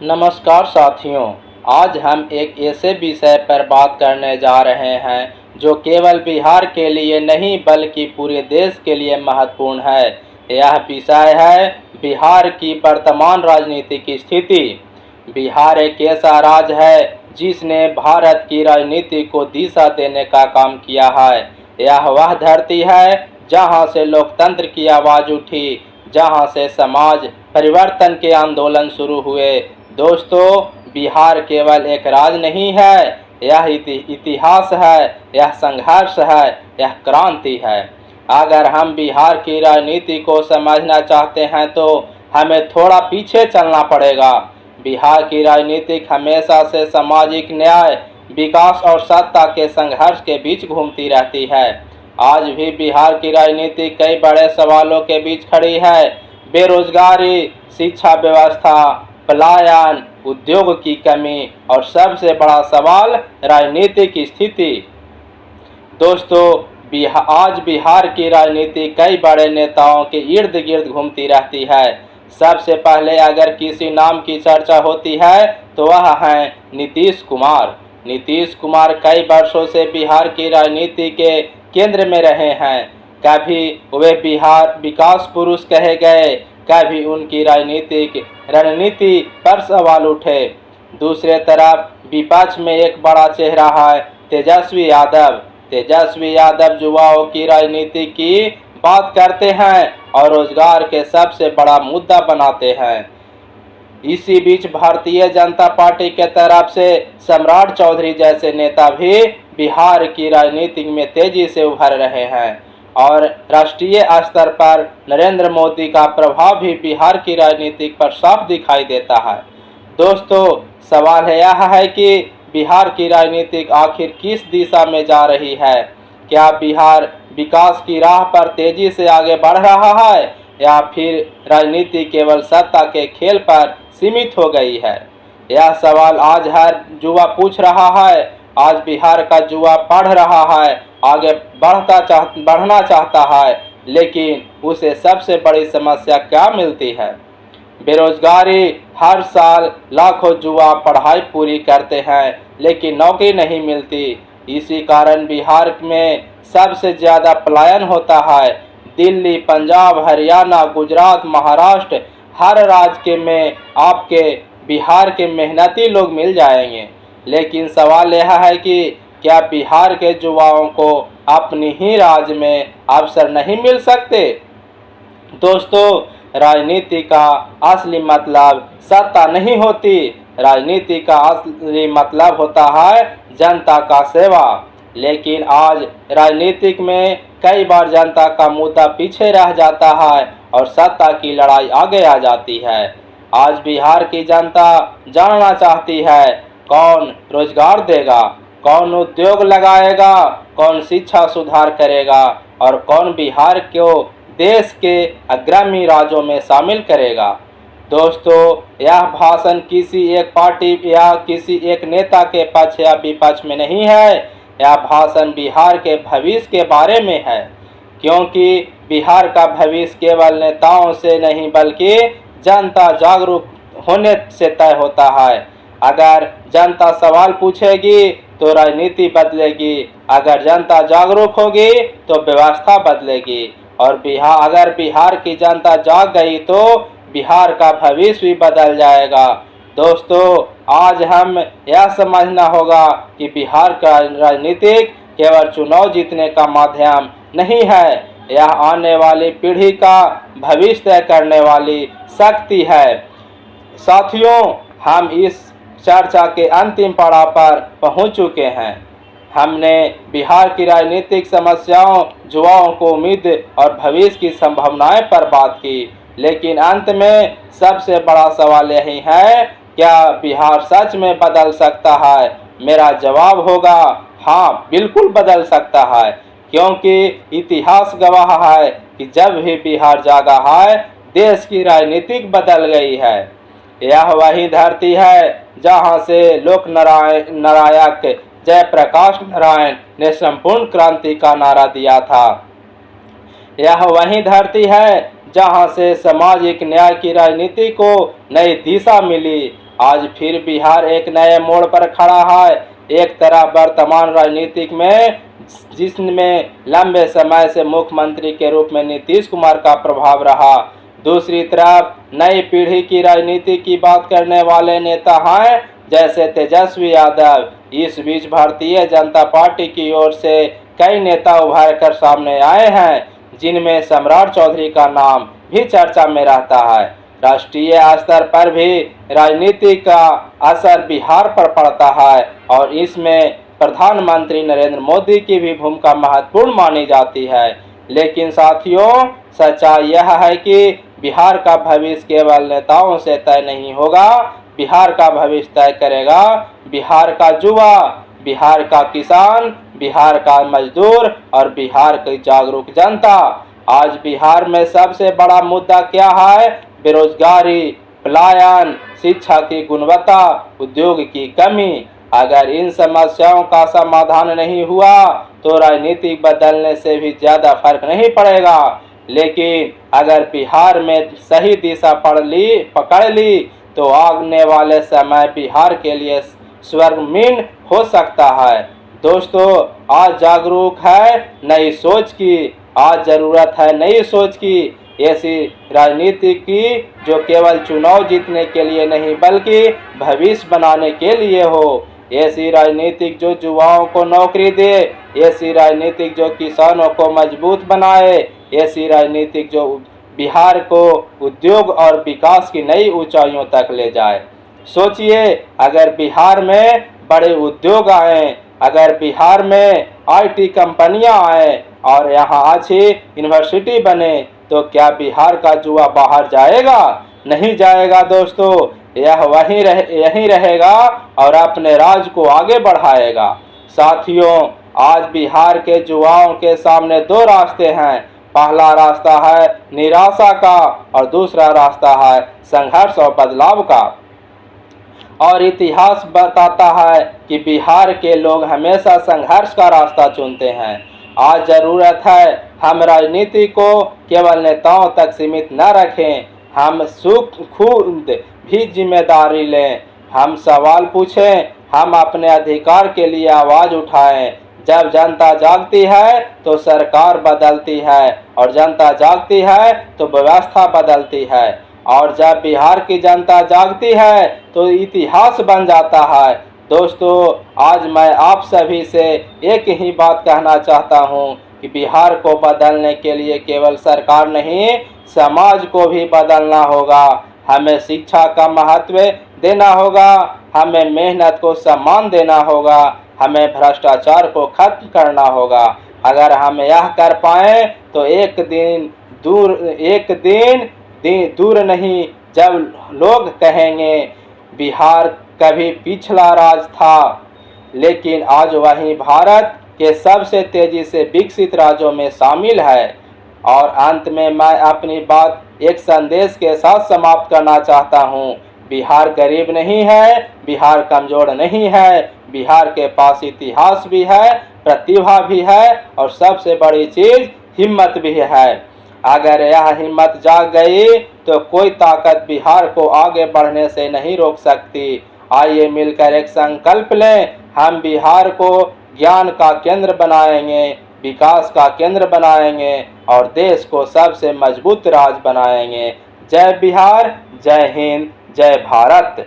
नमस्कार साथियों, आज हम एक ऐसे विषय पर बात करने जा रहे हैं जो केवल बिहार के लिए नहीं बल्कि पूरे देश के लिए महत्वपूर्ण है। यह विषय है बिहार की वर्तमान राजनीतिक स्थिति। बिहार एक ऐसा राज्य है जिसने भारत की राजनीति को दिशा देने का काम किया है। यह वह धरती है जहां से लोकतंत्र की आवाज़ उठी, जहां से समाज परिवर्तन के आंदोलन शुरू हुए। दोस्तों, बिहार केवल एक राज्य नहीं है, यह इतिहास है, यह संघर्ष है, यह क्रांति है। अगर हम बिहार की राजनीति को समझना चाहते हैं तो हमें थोड़ा पीछे चलना पड़ेगा। बिहार की राजनीति हमेशा से सामाजिक न्याय, विकास और सत्ता के संघर्ष के बीच घूमती रहती है। आज भी बिहार की राजनीति कई बड़े सवालों के बीच खड़ी है। बेरोजगारी, शिक्षा व्यवस्था, पलायन, उद्योग की कमी और सबसे बड़ा सवाल राजनीतिक स्थिति। दोस्तों, आज बिहार की राजनीति कई बड़े नेताओं के इर्द गिर्द घूमती रहती है। सबसे पहले अगर किसी नाम की चर्चा होती है तो वह है नीतीश कुमार। नीतीश कुमार कई वर्षों से बिहार की राजनीति के केंद्र में रहे हैं। कभी वे बिहार विकास पुरुष कहे गए, कभी उनकी राजनीतिक रणनीति पर सवाल उठे। दूसरे तरफ विपक्ष में एक बड़ा चेहरा है तेजस्वी यादव। तेजस्वी यादव युवाओं की राजनीति की बात करते हैं और रोजगार के सबसे बड़ा मुद्दा बनाते हैं। इसी बीच भारतीय जनता पार्टी के तरफ से सम्राट चौधरी जैसे नेता भी बिहार की राजनीति में तेजी से उभर रहे हैं और राष्ट्रीय स्तर पर नरेंद्र मोदी का प्रभाव भी बिहार की राजनीति पर साफ दिखाई देता है। दोस्तों, सवाल यह है कि बिहार की राजनीति आखिर किस दिशा में जा रही है? क्या बिहार विकास की राह पर तेजी से आगे बढ़ रहा है या फिर राजनीति केवल सत्ता के खेल पर सीमित हो गई है? यह सवाल आज हर युवा पूछ रहा है। आज बिहार का युवा पढ़ रहा है, आगे बढ़ना चाहता है, लेकिन उसे सबसे बड़ी समस्या क्या मिलती है? बेरोजगारी। हर साल लाखों युवा पढ़ाई पूरी करते हैं लेकिन नौकरी नहीं मिलती। इसी कारण बिहार में सबसे ज़्यादा पलायन होता है। दिल्ली, पंजाब, हरियाणा, गुजरात, महाराष्ट्र, हर राज्य में आपके बिहार के मेहनती लोग मिल जाएंगे। लेकिन सवाल यह है कि क्या बिहार के युवाओं को अपनी ही राज्य में अवसर नहीं मिल सकते? दोस्तों, राजनीति का असली मतलब सत्ता नहीं होती। राजनीति का असली मतलब होता है जनता का सेवा। लेकिन आज राजनीतिक में कई बार जनता का मुद्दा पीछे रह जाता है और सत्ता की लड़ाई आगे आ जाती है। आज बिहार की जनता जानना चाहती है कौन रोजगार देगा, कौन उद्योग लगाएगा, कौन शिक्षा सुधार करेगा और कौन बिहार को देश के अग्रणी राज्यों में शामिल करेगा। दोस्तों, यह भाषण किसी एक पार्टी या किसी एक नेता के पक्ष या विपक्ष में नहीं है। यह भाषण बिहार के भविष्य के बारे में है, क्योंकि बिहार का भविष्य केवल नेताओं से नहीं बल्कि जनता जागरूक होने से तय होता है। अगर जनता सवाल पूछेगी तो राजनीति बदलेगी, अगर जनता जागरूक होगी तो व्यवस्था बदलेगी और अगर बिहार की जनता जाग गई तो बिहार का भविष्य भी बदल जाएगा। दोस्तों, आज हम यह समझना होगा कि बिहार का राजनीति केवल चुनाव जीतने का माध्यम नहीं है, यह आने वाली पीढ़ी का भविष्य तय करने वाली शक्ति है। साथियों, हम इस चर्चा के अंतिम पड़ाव पर पहुंच चुके हैं। हमने बिहार की राजनीतिक समस्याओं, युवाओं को उम्मीद और भविष्य की संभावनाएं पर बात की, लेकिन अंत में सबसे बड़ा सवाल यही है, क्या बिहार सच में बदल सकता है? मेरा जवाब होगा हाँ, बिल्कुल बदल सकता है, क्योंकि इतिहास गवाह है कि जब भी बिहार जागा है देश की राजनीति बदल गई है। यह वही धरती है जहां से लोक नायक जयप्रकाश नारायण ने संपूर्ण क्रांति का नारा दिया था। यह वही धरती है जहां से सामाजिक न्याय की राजनीति को नई दिशा मिली। आज फिर बिहार एक नए मोड़ पर खड़ा है। एक तरफ वर्तमान राजनीतिक में जिसमें लंबे समय से मुख्यमंत्री के रूप में नीतीश कुमार का प्रभाव रहा, दूसरी तरफ नई पीढ़ी की राजनीति की बात करने वाले नेता हैं जैसे तेजस्वी यादव। इस बीच भारतीय जनता पार्टी की ओर से कई नेता उभर कर सामने आए हैं, जिनमें सम्राट चौधरी का नाम भी चर्चा में रहता है। राष्ट्रीय स्तर पर भी राजनीति का असर बिहार पर पड़ता है और इसमें प्रधानमंत्री नरेंद्र मोदी की भी भूमिका महत्वपूर्ण मानी जाती है। लेकिन साथियों, सच्चाई यह है कि बिहार का भविष्य केवल नेताओं से तय नहीं होगा। बिहार का भविष्य तय करेगा बिहार का युवा, बिहार का किसान, बिहार का मजदूर और बिहार की जागरूक जनता। आज बिहार में सबसे बड़ा मुद्दा क्या है? बेरोजगारी, पलायन, शिक्षा की गुणवत्ता, उद्योग की कमी। अगर इन समस्याओं का समाधान नहीं हुआ तो राजनीति बदलने से भी ज़्यादा फर्क नहीं पड़ेगा। लेकिन अगर बिहार में सही दिशा पकड़ ली तो आने वाले समय बिहार के लिए स्वर्णिम हो सकता है। दोस्तों, आज जागरूक है नई सोच की, आज ज़रूरत है नई सोच की, ऐसी राजनीति की जो केवल चुनाव जीतने के लिए नहीं बल्कि भविष्य बनाने के लिए हो। ऐसी राजनीतिक जो युवाओं को नौकरी दे, ऐसी राजनीतिक जो किसानों को मजबूत बनाए, ऐसी राजनीतिक जो बिहार को उद्योग और विकास की नई ऊंचाइयों तक ले जाए। सोचिए, अगर बिहार में बड़े उद्योग आए, अगर बिहार में आईटी कंपनियां आए और यहाँ अच्छी यूनिवर्सिटी बने तो क्या बिहार का युवा बाहर जाएगा? नहीं जाएगा दोस्तों, यह यहीं रहेगा और अपने राज्य को आगे बढ़ाएगा। साथियों, आज बिहार के युवाओं के सामने दो रास्ते हैं। पहला रास्ता है निराशा का और दूसरा रास्ता है संघर्ष और बदलाव का। और इतिहास बताता है कि बिहार के लोग हमेशा संघर्ष का रास्ता चुनते हैं। आज ज़रूरत है हम राजनीति को केवल नेताओं तक सीमित न रखें, हम खुद भी जिम्मेदारी लें, हम सवाल पूछें, हम अपने अधिकार के लिए आवाज़ उठाएं। जब जनता जागती है तो सरकार बदलती है और जनता जागती है तो व्यवस्था बदलती है और जब बिहार की जनता जागती है तो इतिहास बन जाता है। दोस्तों, आज मैं आप सभी से एक ही बात कहना चाहता हूँ कि बिहार को बदलने के लिए केवल सरकार नहीं, समाज को भी बदलना होगा। हमें शिक्षा का महत्व देना होगा, हमें मेहनत को सम्मान देना होगा, हमें भ्रष्टाचार को खत्म करना होगा। अगर हम यह कर पाएँ तो एक दिन दूर नहीं जब लोग कहेंगे बिहार कभी पिछड़ा राज्य था, लेकिन आज वही भारत के सबसे तेजी से विकसित राज्यों में शामिल है। और अंत में मैं अपनी बात एक संदेश के साथ समाप्त करना चाहता हूँ। बिहार गरीब नहीं है, बिहार कमज़ोर नहीं है, बिहार के पास इतिहास भी है, प्रतिभा भी है और सबसे बड़ी चीज़ हिम्मत भी है। अगर यह हिम्मत जाग गई तो कोई ताकत बिहार को आगे बढ़ने से नहीं रोक सकती। आइए मिलकर एक संकल्प लें, हम बिहार को ज्ञान का केंद्र बनाएंगे, विकास का केंद्र बनाएंगे और देश को सबसे मजबूत राज्य बनाएंगे। जय बिहार, जय हिंद, जय भारत।